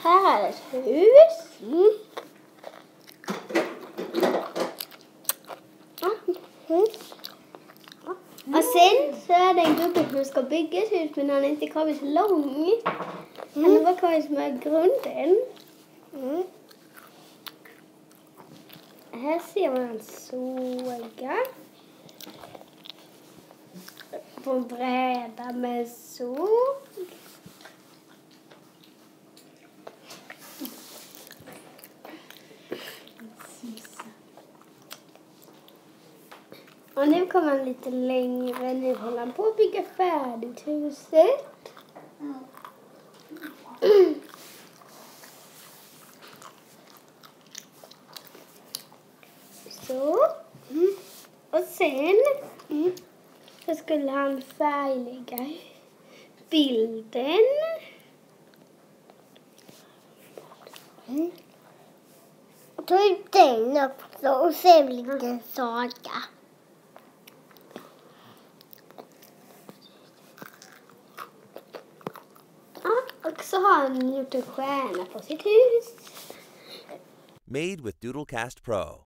Här är ett hus. Och sen så är det en gubbe som ska bygga ett hus, men han har inte kommit så långt. Han har bara kommit med grunden. Här ser man en såga. På en bräda med såg. Och nu kommer han lite längre. Nu håller han på att bygga färdigt huset. Så. Och sen så skulle han färglägga bilden. Ta ut den också och sen blir det en saga. Och så har han gjort en stjärna på sitt hus. Made with Doodlecast Pro.